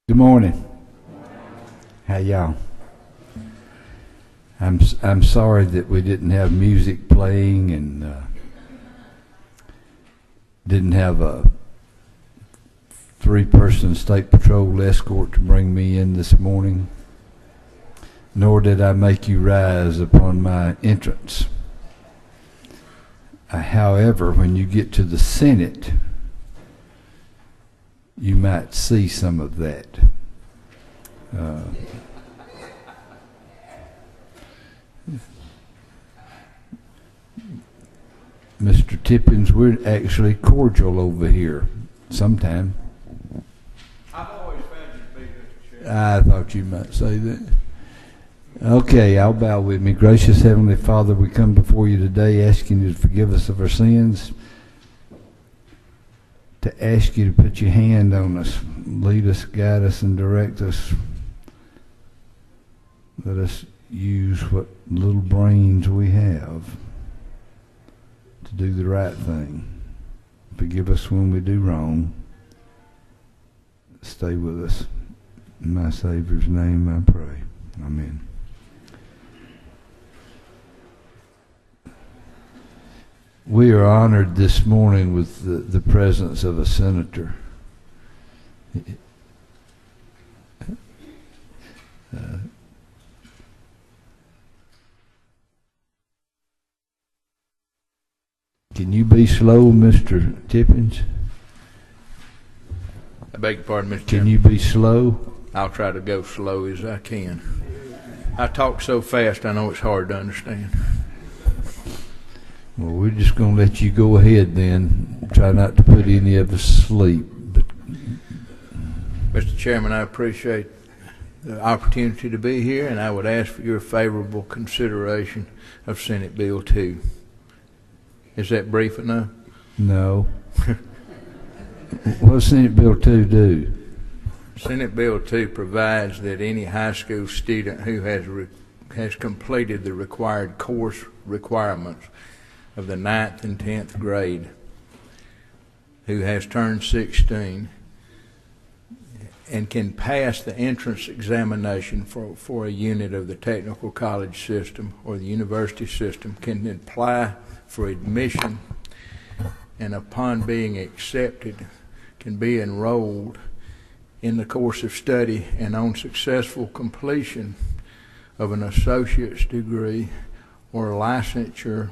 Good morning. How y'all? I'm sorry that we didn't have music playing and didn't have a 3-person state patrol escort to bring me in this morning, nor did I make you rise upon my entrance. However, when you get to the Senate, you might see some of that. Mr. Tippins, we're actually cordial over here sometime. I've always found you to be, Mr. Chairman. I thought you might say that. Okay, I'll bow with me. Gracious Heavenly Father, we come before you today asking you to forgive us of our sins, to ask you to put your hand on us, lead us, guide us, and direct us. Let us use what little brains we have to do the right thing. Forgive us when we do wrong. Stay with us. In my Savior's name I pray. Amen. We are honored this morning with the presence of a senator. Can you be slow, Mr. Tippins? I beg your pardon, Mr. Can Chairman. you be slow? I'll try to go slow as I can. I talk so fast I know it's hard to understand. Well, we're just going to let you go ahead then. Try not to put any of us to sleep. But Mr. Chairman, I appreciate the opportunity to be here, and I would ask for your favorable consideration of Senate Bill 2. Is that brief enough? no. What does Senate Bill 2 do? Senate Bill 2 provides that any high school student who has completed the required course requirements of the 9th and 10th grade, who has turned 16 and can pass the entrance examination for a unit of the technical college system or the university system, can apply for admission, and upon being accepted can be enrolled in the course of study, and on successful completion of an associate's degree or licensure,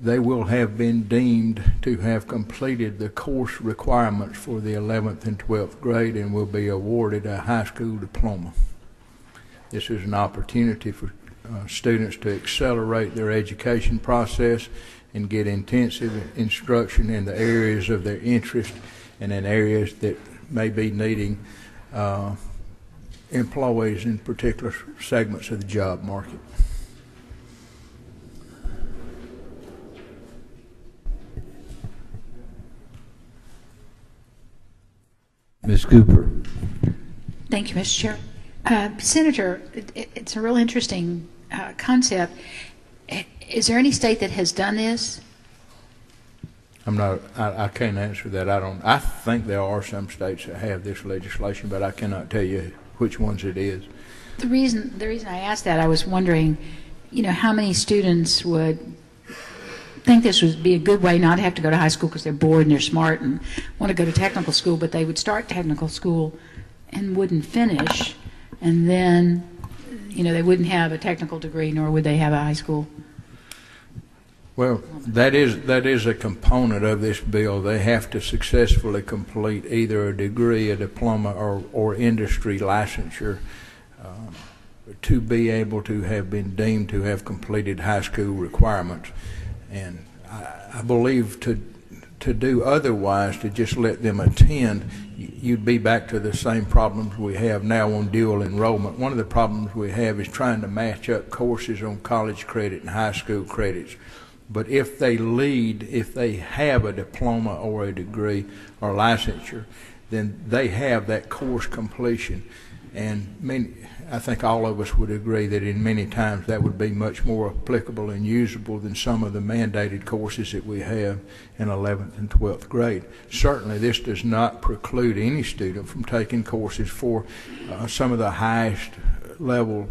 they will have been deemed to have completed the course requirements for the 11th and 12th grade and will be awarded a high school diploma. This is an opportunity for students to accelerate their education process and get intensive instruction in the areas of their interest and in areas that may be needing employees in particular segments of the job market. Ms. Cooper. Thank you, Mr. Chair. Senator, it's a real interesting concept. Is there any state that has done this? I can't answer that. I think there are some states that have this legislation, but I cannot tell you which ones it is. The reason I asked that, I was wondering, how many students would think this would be a good way not to have to go to high school because they're bored and they're smart and want to go to technical school, but they would start technical school and wouldn't finish, and then they wouldn't have a technical degree, nor would they have a high school. Well, that is a component of this bill. They have to successfully complete either a degree, a diploma, or industry licensure to be able to have been deemed to have completed high school requirements. And I believe to do otherwise, to just let them attend, you'd be back to the same problems we have now on dual enrollment. One of the problems we have is trying to match up courses on college credit and high school credits. But if they have a diploma or a degree or licensure, then they have that course completion. And I think all of us would agree that in many times that would be much more applicable and usable than some of the mandated courses that we have in 11th and 12th grade. Certainly this does not preclude any student from taking courses for some of the highest level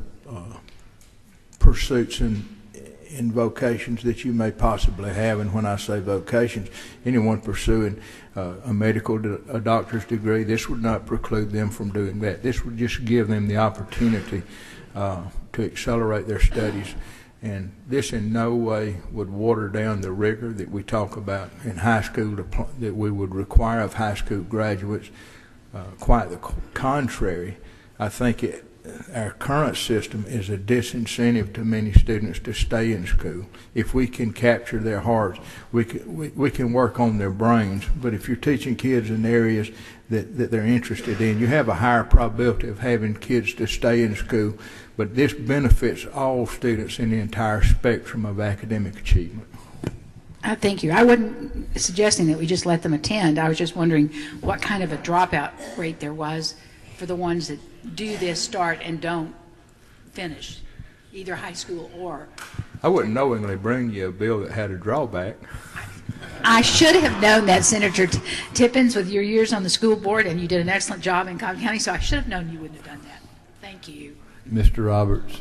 pursuits in vocations that you may possibly have. And when I say vocations, anyone pursuing a doctor's degree, this would not preclude them from doing that. This would just give them the opportunity to accelerate their studies. And this in no way would water down the rigor that we talk about in high school, that we would require of high school graduates. Quite the contrary. I think our current system is a disincentive to many students to stay in school. If we can capture their hearts, we can work on their brains. But if you're teaching kids in areas that they're interested in, you have a higher probability of having kids to stay in school. But this benefits all students in the entire spectrum of academic achievement. Thank you. I wasn't suggesting that we just let them attend. I was just wondering what kind of a dropout rate there was for the ones that do this, start, and don't finish, either high school or... I wouldn't knowingly bring you a bill that had a drawback. I should have known that, Senator Tippins, with your years on the school board, and you did an excellent job in Cobb County, so I should have known you wouldn't have done that. Thank you. Mr. Roberts.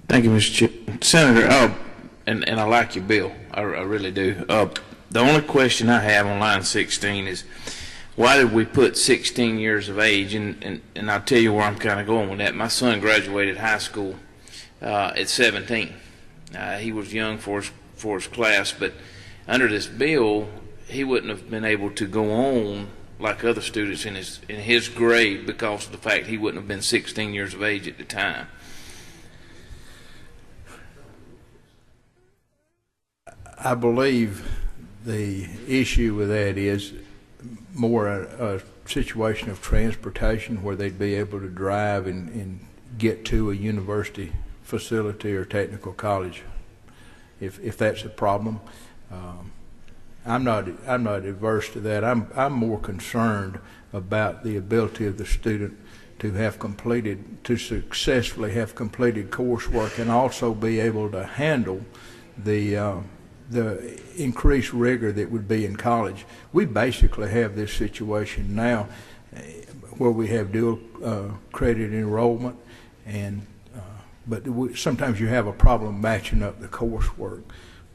Thank you, Mr. Chairman. Senator, and I like your bill. I really do. The only question I have on line 16 is, why did we put 16 years of age? And I'll tell you where I'm kind of going with that. My son graduated high school at 17. He was young for his class, but under this bill, he wouldn't have been able to go on like other students in his grade because of the fact he wouldn't have been 16 years of age at the time. I believe the issue with that is more a situation of transportation where they'd be able to drive and get to a university facility or technical college. If that's a problem, I'm not adverse to that. I'm more concerned about the ability of the student to successfully have completed coursework and also be able to handle the increased rigor that would be in college. We basically have this situation now where we have dual credit enrollment, but sometimes you have a problem matching up the coursework.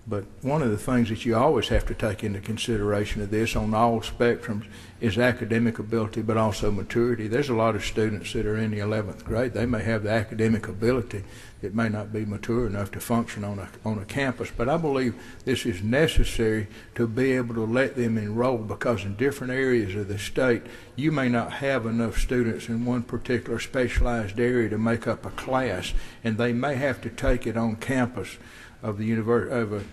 But one of the things that you always have to take into consideration of this on all spectrums is academic ability, but also maturity. There's a lot of students that are in the 11th grade. They may have the academic ability that may not be mature enough to function on a campus. But I believe this is necessary to be able to let them enroll, because in different areas of the state, you may not have enough students in one particular specialized area to make up a class, and they may have to take it on campus of a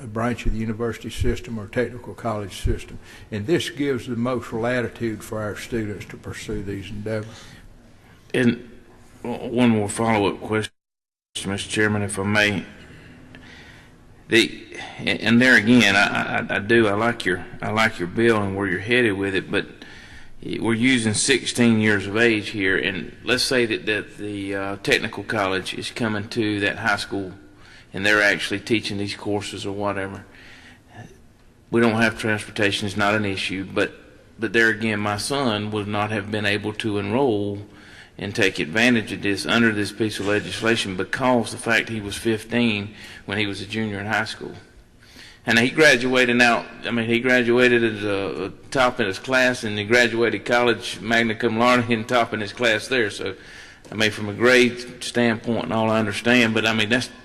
branch of the university system or technical college system. And this gives the most latitude for our students to pursue these endeavors. And one more follow-up question, Mr. Chairman, if I may. And there again, I like your bill and where you're headed with it, but we're using 16 years of age here, and let's say that the technical college is coming to that high school and they're actually teaching these courses or whatever. We don't have transportation, it's not an issue, but there again, my son would not have been able to enroll and take advantage of this under this piece of legislation because the fact he was 15 when he was a junior in high school. And he graduated he graduated as a top in his class, and he graduated college magna cum laude and top in his class there. So from a grade standpoint and all, I understand, but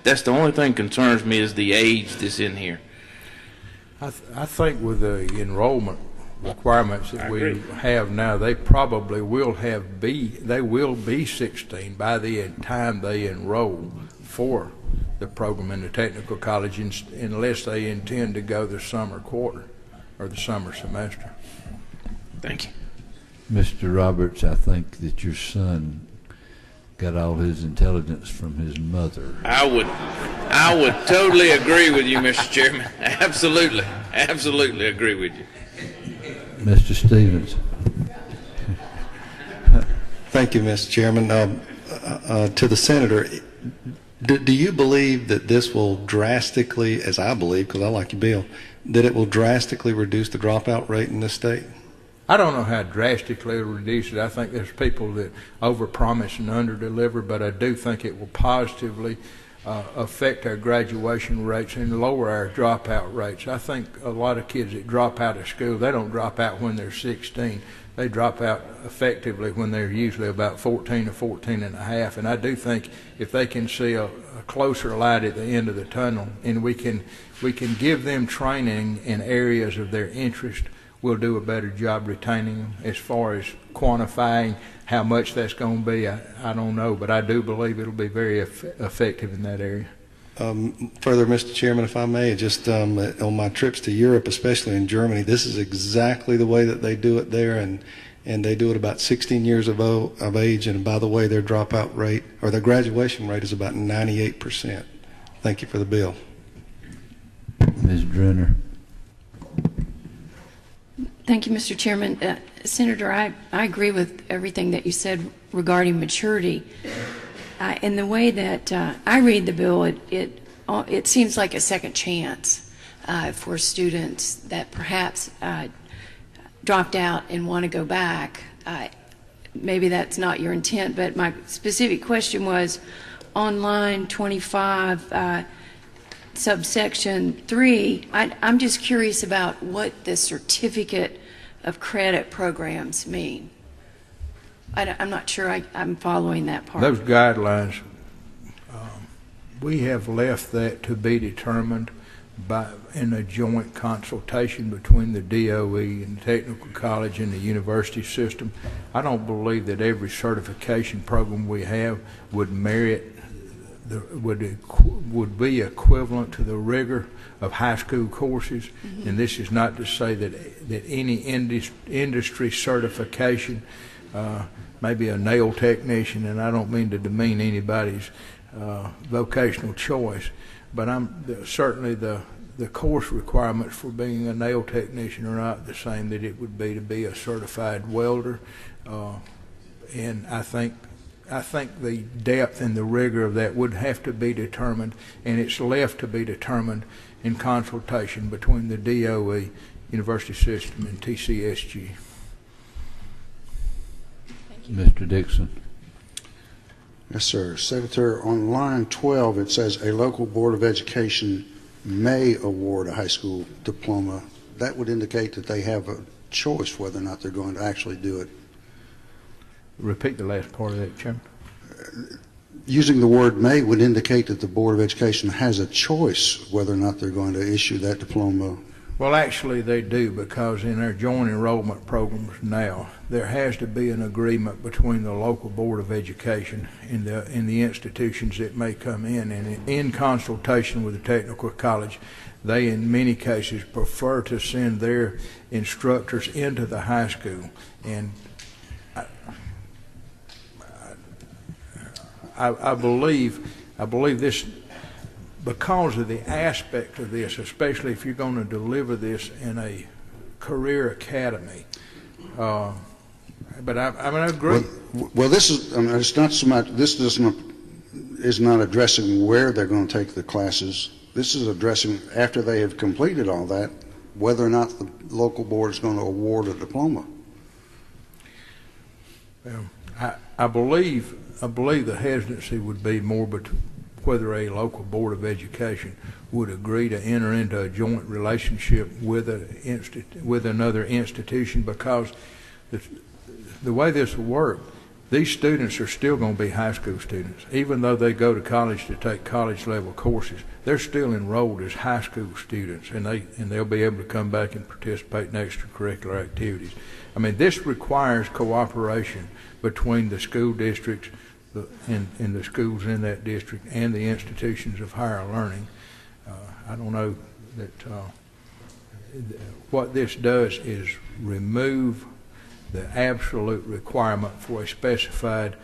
that's the only thing concerns me is the age that's in here. I think with the enrollment requirements that we have now, they probably will be 16 by the time they enroll for the program in the technical college, unless they intend to go the summer quarter or the summer semester. Thank you. Mr. Roberts, I think that your son got all his intelligence from his mother. I would totally agree with you, Mr. Chairman. Absolutely agree with you. Mr. Stevens. Thank you, Mr. Chairman. To the senator, do you believe that this will drastically, as I believe, because I like your bill, that it will drastically reduce the dropout rate in this state? I don't know how drastically it'll reduce it. I think there's people that overpromise and underdeliver, but I do think it will positively affect our graduation rates and lower our dropout rates. I think a lot of kids that drop out of school, they don't drop out when they're 16. They drop out effectively when they're usually about 14 or 14 and a half. And I do think if they can see a closer light at the end of the tunnel, and we can give them training in areas of their interest, we'll do a better job retaining them. As far as quantifying how much that's going to be, I don't know, but I do believe it'll be very effective in that area. Further, Mr. Chairman, if I may, just on my trips to Europe, especially in Germany, this is exactly the way that they do it there, and they do it about 16 years of age, and by the way, their dropout rate, or their graduation rate, is about 98%. Thank you for the bill. Ms. Drenner. Thank you, Mr. Chairman. Senator, I agree with everything that you said regarding maturity. In the way that I read the bill, it seems like a second chance for students that perhaps dropped out and want to go back. Maybe that's not your intent, but my specific question was on line 25, subsection 3, I'm just curious about what the certificate of credit programs mean. I'm not sure I'm following that part. Those guidelines, we have left that to be determined in a joint consultation between the DOE and the technical college and the university system. I don't believe that every certification program we have would merit would be equivalent to the rigor of high school courses. Mm-hmm. And this is not to say that any industry certification, maybe a nail technician, and I don't mean to demean anybody's vocational choice, but certainly the course requirements for being a nail technician are not the same that it would be to be a certified welder, and I think the depth and the rigor of that would have to be determined, and it's left to be determined in consultation between the DOE, university system, and TCSG. Mr. Dixon. Yes, sir. Secretary, on line 12, it says a local board of education may award a high school diploma. That would indicate that they have a choice whether or not they're going to actually do it. Repeat the last part of that, Chairman. Using the word may would indicate that the Board of Education has a choice whether or not they're going to issue that diploma. Well, actually they do, because in our joint enrollment programs now, there has to be an agreement between the local Board of Education and the institutions that may come in, and in consultation with the technical college, they in many cases prefer to send their instructors into the high school. And I believe this, because of the aspect of this, especially if you're going to deliver this in a career academy. But I agree. Well, this is. I mean, it's not so much. This is not addressing where they're going to take the classes. This is addressing after they have completed all that, whether or not the local board is going to award a diploma. Well, I believe the hesitancy would be more whether a local board of education would agree to enter into a joint relationship with another institution, because the way this will work, these students are still going to be high school students. Even though they go to college to take college level courses, they're still enrolled as high school students, and they'll be able to come back and participate in extracurricular activities. I mean, this requires cooperation between the school districts in the schools in that district and the institutions of higher learning. I don't know that what this does is remove the absolute requirement for a specified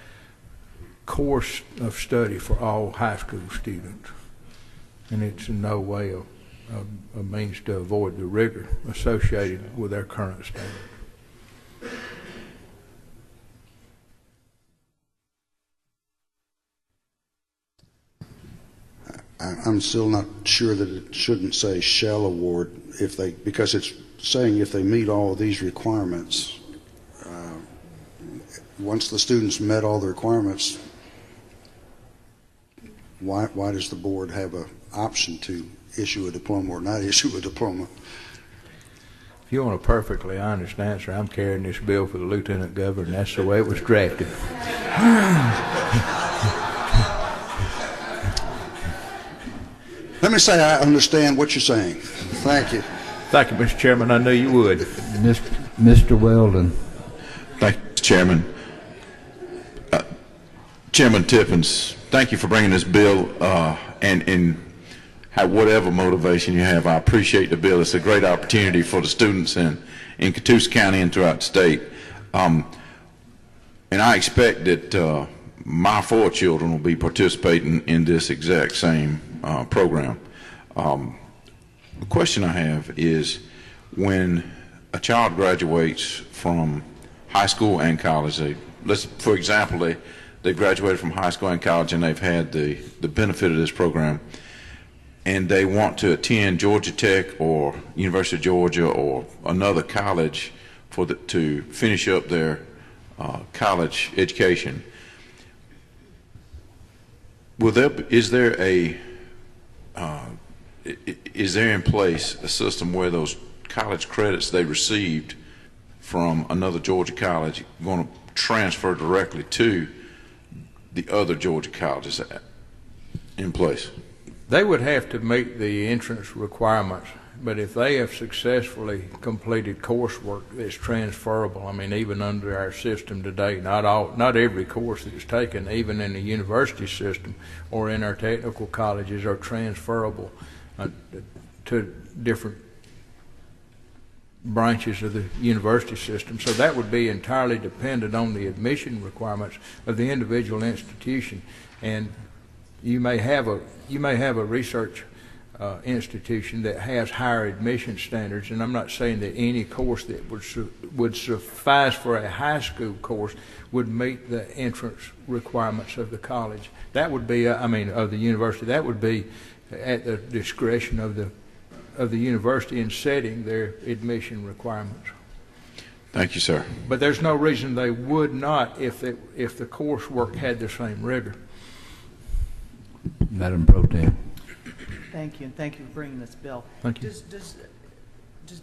course of study for all high school students, and it's in no way a means to avoid the rigor associated with our current standard. I'm still not sure that it shouldn't say shall award because it's saying if they meet all of these requirements. Once the students met all the requirements, why does the board have an option to issue a diploma or not issue a diploma? If you want a perfectly honest answer, I'm carrying this bill for the lieutenant governor, and that's the way it was drafted. Let me say I understand what you're saying. Thank you. Thank you, Mr. Chairman. I knew you would. Mr. Weldon. Thank you, Mr. Chairman. Chairman Tippins, thank you for bringing this bill, and have whatever motivation you have. I appreciate the bill. It's a great opportunity for the students in Catoosa County and throughout the state. And I expect that my 4 children will be participating in this exact same program. The question I have is, when a child graduates from high school and college, for example, they've graduated from high school and college and they've had the benefit of this program, and they want to attend Georgia Tech or University of Georgia or another college to finish up their college education. Is there in place a system where those college credits they received from another Georgia college are going to transfer directly to the other Georgia colleges in place? They would have to meet the entrance requirements, but if they have successfully completed coursework that's transferable, I mean, even under our system today, not every course that's taken, even in the university system or in our technical colleges, are transferable to different branches of the university system. So that would be entirely dependent on the admission requirements of the individual institution. And you may have a research institution that has higher admission standards, and I'm not saying that any course that would suffice for a high school course would meet the entrance requirements of the college. That would be, of the university. That would be at the discretion of the university in setting their admission requirements. Thank you, sir. But there's no reason they would not if the coursework had the same rigor. Madam Pro Tem. Thank you, and thank you for bringing this bill. Thank you. Does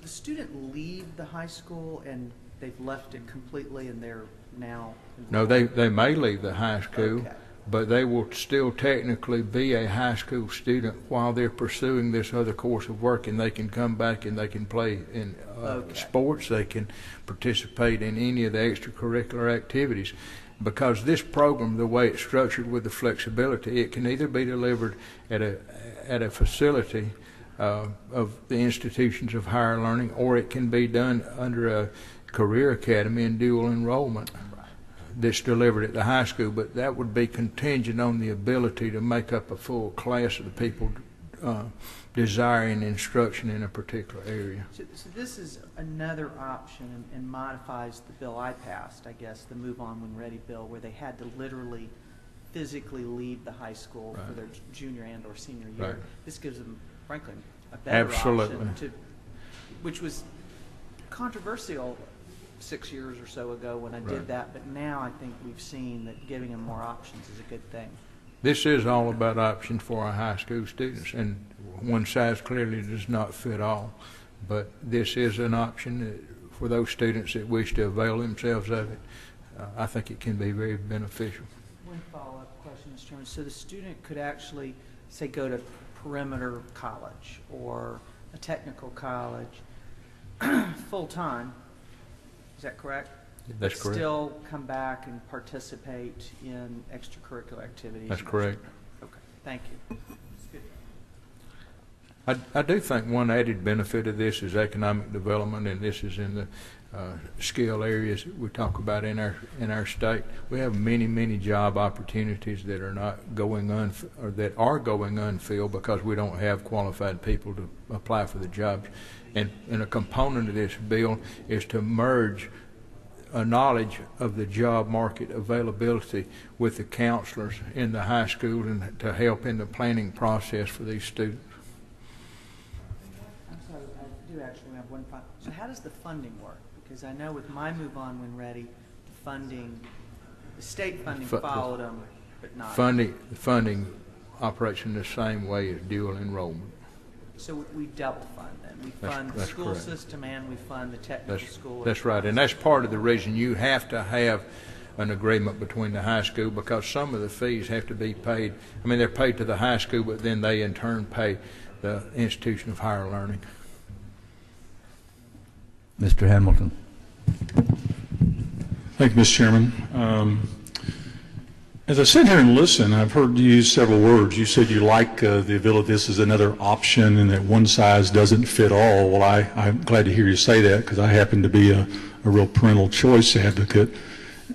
the student leave the high school and they've left it completely and they're now No, they may leave the high school, okay, but they will still technically be a high school student while they're pursuing this other course of work, and they can come back and they can play in okay, sports, they can participate in any of the extracurricular activities. Because this program, the way it's structured with the flexibility, it can either be delivered at a facility of the institutions of higher learning, or it can be done under a career academy in dual enrollment that's delivered at the high school. But that would be contingent on the ability to make up a full class of the people desiring instruction in a particular area. So this is another option and modifies the bill I passed, I guess, the Move On When Ready bill, where they had to literally physically leave the high school Right. for their junior and or senior year. Right. This gives them, frankly, a better Absolutely. option, which was controversial 6 years or so ago when I Right. did that, but now I think we've seen that giving them more options is a good thing. This is all about options for our high school students, and one size clearly does not fit all. But this is an option for those students that wish to avail themselves of it. I think it can be very beneficial. One follow-up question, Mr. Chairman. So the student could actually, say, go to Perimeter College or a technical college full-time, is that correct? That's correct. Still come back and participate in extracurricular activities? That's correct. Okay, thank you. I do think one added benefit of this is economic development, and this is in the skill areas we talk about in our state. We have many job opportunities that are not going or that are going unfilled because we don't have qualified people to apply for the jobs. And a component of this bill is to merge a knowledge of the job market availability with the counselors in the high school and to help in the planning process for these students. I'm sorry, I do actually have one final. So how does the funding work? Because I know with My Move On When Ready, the funding, the state funding followed them, but not. Funding operates in the same way as dual enrollment. So we double fund them. We fund the school correct. system and we fund the technical school. That's right, and that's part of the reason you have to have an agreement between the high school, because some of the fees have to be paid. I mean, they're paid to the high school, but then they in turn pay the institution of higher learning. Mr. Hamilton. Thank you, Mr. Chairman. As I sit here and listen, I've heard you use several words. You said you like the ability, this is another option, and that one size doesn't fit all. Well, I'm glad to hear you say that, because I happen to be a real parental choice advocate.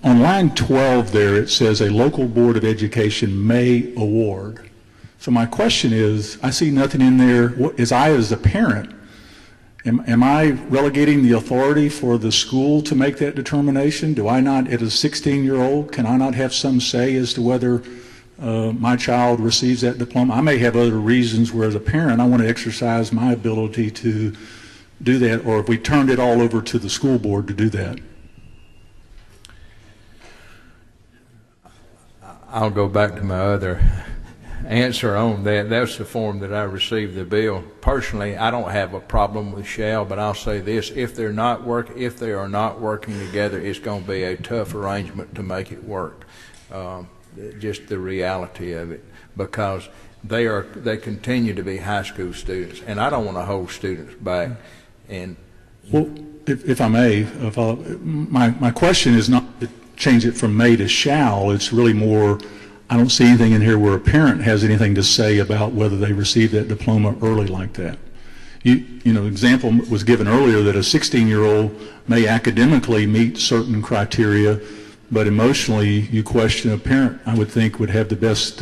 On line 12 there, it says a local board of education may award. So my question is, I see nothing in there. As a parent, am I relegating the authority for the school to make that determination? Do I not, as a 16-year-old, can I not have some say as to whether my child receives that diploma? I may have other reasons where, as a parent, I want to exercise my ability to do that, or if we turned it all over to the school board to do that. I'll go back to my other answer on that. That's the form that I received the bill. Personally, I don't have a problem with shall, but I'll say this: if they are not working together, it's going to be a tough arrangement to make it work. Just the reality of it, because they continue to be high school students, and I don't want to hold students back. And well, if I may, my question is not to change it from may to shall. It's really more, I don't see anything in here where a parent has anything to say about whether they receive that diploma early like that. You know, example was given earlier that a 16-year-old may academically meet certain criteria, but emotionally you question a parent, I would think, would have the best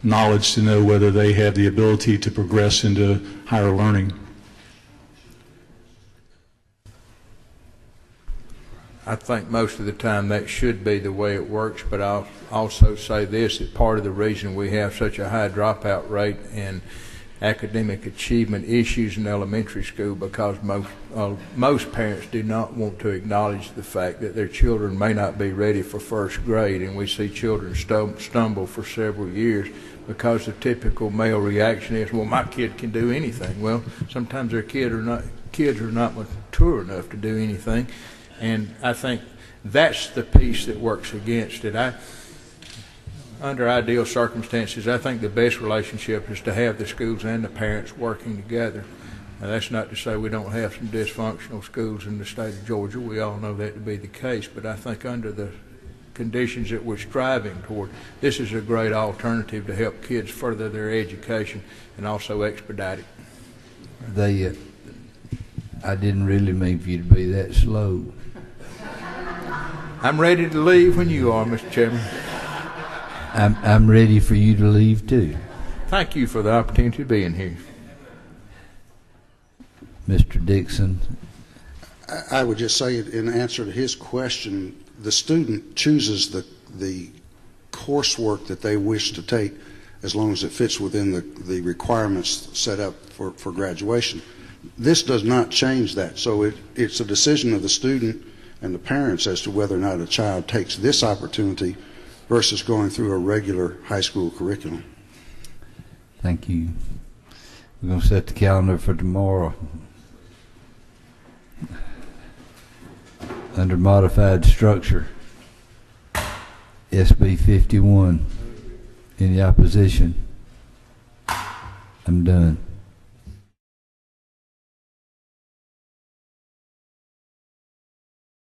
knowledge to know whether they have the ability to progress into higher learning. I think most of the time that should be the way it works, but I'll also say this, that part of the reason we have such a high dropout rate and academic achievement issues in elementary school, because most parents do not want to acknowledge the fact that their children may not be ready for first grade, and we see children stumble for several years because the typical male reaction is, well, my kid can do anything. Well, sometimes their kids are not mature enough to do anything. And I think that's the piece that works against it. Under ideal circumstances, I think the best relationship is to have the schools and the parents working together. Now, that's not to say we don't have some dysfunctional schools in the state of Georgia. We all know that to be the case. But I think under the conditions that we're striving toward, this is a great alternative to help kids further their education and also expedite it. I didn't really mean for you to be that slow. I'm ready to leave when you are, Mr. Chairman. I'm ready for you to leave too. Thank you for the opportunity of being here. Mr. Dixon. I would just say, in answer to his question, the student chooses the coursework that they wish to take, as long as it fits within the requirements set up for graduation. This does not change that. So it's a decision of the student and the parents as to whether or not a child takes this opportunity versus going through a regular high school curriculum. Thank you. We're going to set the calendar for tomorrow. Under modified structure, SB 51. Any opposition? I'm done.